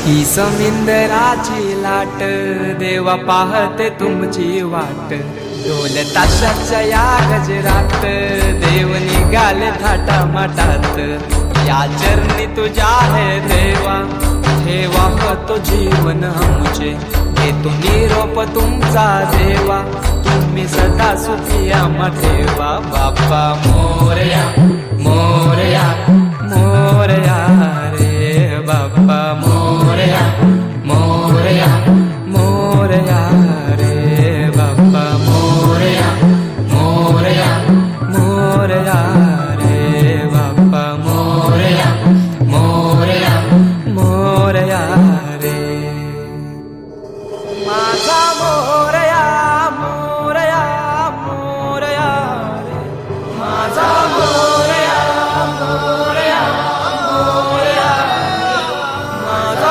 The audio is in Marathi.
ही समिंदराची लाट देवा पाहते तुमची वाट ढोल ताशाच्या या गजरात देव निघाले थाटा माटात या चरणी तुझ्या है देवा ठेवा तो जीवन आमचे घेतो निरोप तुमचा देवा तुम्ही सदा सुखी आम्हा ठेवा बाप्पा मोरया मोरया मोरया रे बाप्पा मोरया मोरया मोरया रे बाप्पा मोरया मोरया मोरया रे बाप्पा मोरया मोरया मोरया रे माझा